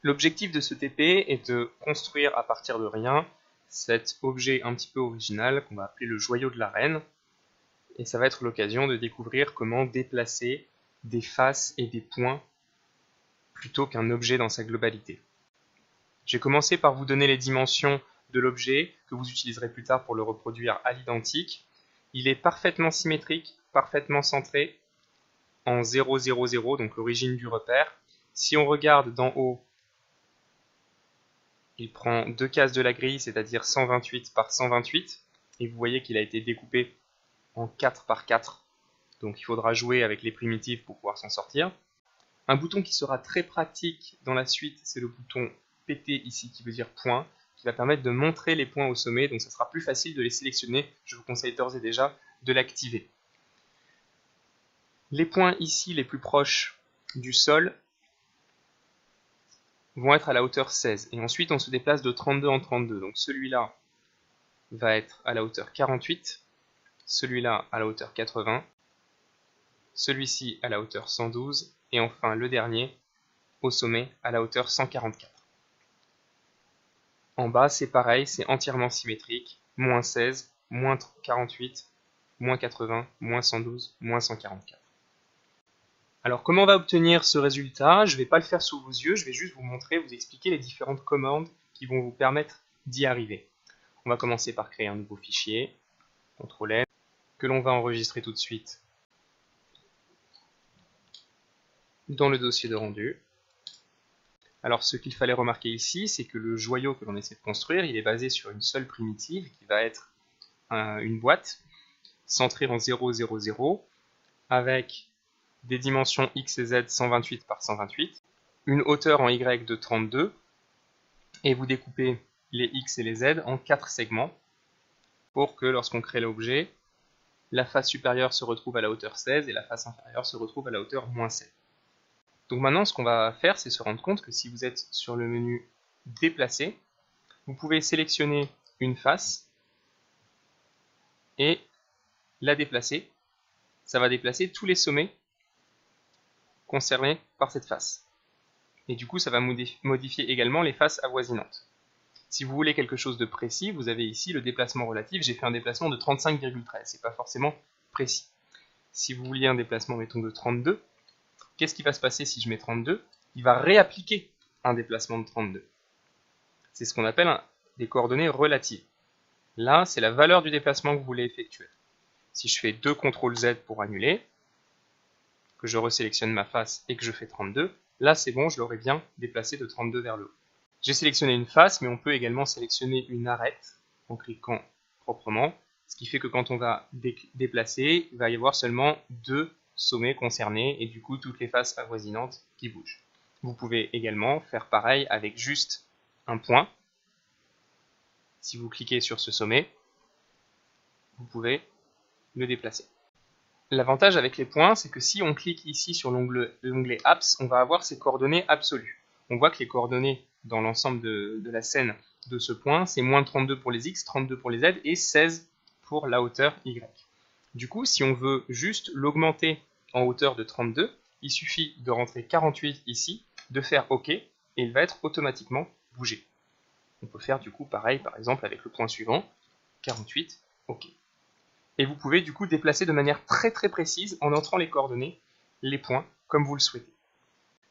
L'objectif de ce TP est de construire à partir de rien cet objet un petit peu original qu'on va appeler le joyau de l'arène, et ça va être l'occasion de découvrir comment déplacer des faces et des points plutôt qu'un objet dans sa globalité. J'ai commencé par vous donner les dimensions de l'objet que vous utiliserez plus tard pour le reproduire à l'identique. Il est parfaitement symétrique, parfaitement centré en 0, 0, 0, donc l'origine du repère. Si on regarde d'en haut, il prend 2 cases de la grille, c'est-à-dire 128 par 128, et vous voyez qu'il a été découpé en 4 par 4, donc il faudra jouer avec les primitives pour pouvoir s'en sortir. Un bouton qui sera très pratique dans la suite, c'est le bouton PT ici, qui veut dire point, qui va permettre de montrer les points au sommet, donc ça sera plus facile de les sélectionner. Je vous conseille d'ores et déjà de l'activer. Les points ici les plus proches du sol vont être à la hauteur 16, et ensuite on se déplace de 32 en 32, donc celui-là va être à la hauteur 48, celui-là à la hauteur 80, celui-ci à la hauteur 112, et enfin le dernier au sommet à la hauteur 144. En bas c'est pareil, c'est entièrement symétrique, moins 16, moins 48, moins 80, moins 112, moins 144. Alors comment on va obtenir ce résultat? Je ne vais pas le faire sous vos yeux, je vais juste vous montrer, vous expliquer les différentes commandes qui vont vous permettre d'y arriver. On va commencer par créer un nouveau fichier, CTRL N, que l'on va enregistrer tout de suite dans le dossier de rendu. Alors ce qu'il fallait remarquer ici, c'est que le joyau que l'on essaie de construire, il est basé sur une seule primitive qui va être une boîte centrée en 0, 0, 0, avec des dimensions x et z 128 par 128, une hauteur en y de 32, et vous découpez les x et les z en 4 segments pour que lorsqu'on crée l'objet, la face supérieure se retrouve à la hauteur 16 et la face inférieure se retrouve à la hauteur moins 16. Donc maintenant ce qu'on va faire, c'est se rendre compte que si vous êtes sur le menu déplacer, vous pouvez sélectionner une face et la déplacer. Ça va déplacer tous les sommets concernés par cette face. Et du coup, ça va modifier également les faces avoisinantes. Si vous voulez quelque chose de précis, vous avez ici le déplacement relatif. J'ai fait un déplacement de 35,13. C'est pas forcément précis. Si vous vouliez un déplacement, mettons, de 32, qu'est-ce qui va se passer si je mets 32? Il va réappliquer un déplacement de 32. C'est ce qu'on appelle des coordonnées relatives. Là, c'est la valeur du déplacement que vous voulez effectuer. Si je fais 2 CTRL Z pour annuler, que je resélectionne ma face et que je fais 32, là c'est bon, je l'aurai bien déplacé de 32 vers le haut. J'ai sélectionné une face, mais on peut également sélectionner une arête en cliquant proprement, ce qui fait que quand on va déplacer, il va y avoir seulement 2 sommets concernés et du coup toutes les faces avoisinantes qui bougent. Vous pouvez également faire pareil avec juste un point. Si vous cliquez sur ce sommet, vous pouvez le déplacer. L'avantage avec les points, c'est que si on clique ici sur l'onglet Apps, on va avoir ces coordonnées absolues. On voit que les coordonnées dans l'ensemble de la scène de ce point, c'est moins 32 pour les X, 32 pour les Z et 16 pour la hauteur Y. Du coup, si on veut juste l'augmenter en hauteur de 32, il suffit de rentrer 48 ici, de faire OK, et il va être automatiquement bougé. On peut faire du coup pareil, par exemple, avec le point suivant, 48, OK. Et vous pouvez du coup déplacer de manière très précise en entrant les coordonnées, les points, comme vous le souhaitez.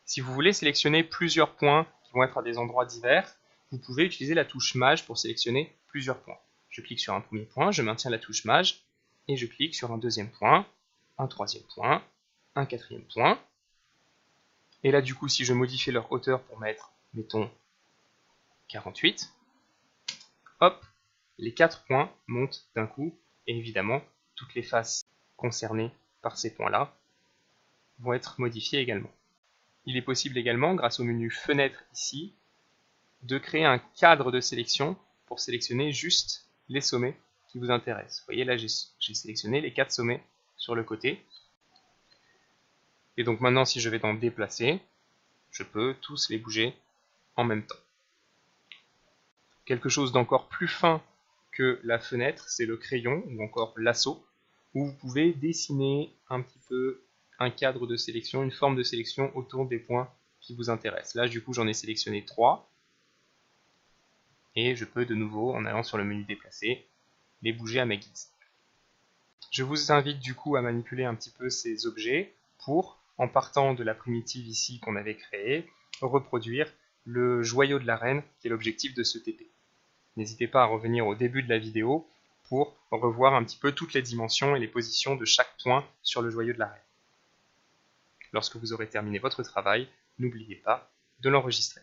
Si vous voulez sélectionner plusieurs points qui vont être à des endroits divers, vous pouvez utiliser la touche Maj pour sélectionner plusieurs points. Je clique sur un premier point, je maintiens la touche Maj, et je clique sur un deuxième point, un troisième point, un quatrième point. Et là du coup, si je modifie leur hauteur pour mettre, mettons, 48, hop, les 4 points montent d'un coup. Et évidemment, toutes les faces concernées par ces points-là vont être modifiées également. Il est possible également, grâce au menu Fenêtre ici, de créer un cadre de sélection pour sélectionner juste les sommets qui vous intéressent. Vous voyez là, j'ai sélectionné les 4 sommets sur le côté. Et donc maintenant, si je vais dans Déplacer, je peux tous les bouger en même temps. Quelque chose d'encore plus fin que la fenêtre, c'est le crayon ou encore lasso, où vous pouvez dessiner un petit peu un cadre de sélection, une forme de sélection autour des points qui vous intéressent. Là, du coup, j'en ai sélectionné 3. Et je peux de nouveau, en allant sur le menu déplacer, les bouger à ma guise. Je vous invite du coup à manipuler un petit peu ces objets pour, en partant de la primitive ici qu'on avait créée, reproduire le joyau de la reine qui est l'objectif de ce TP. N'hésitez pas à revenir au début de la vidéo pour revoir un petit peu toutes les dimensions et les positions de chaque point sur le joyau de la reine. Lorsque vous aurez terminé votre travail, n'oubliez pas de l'enregistrer.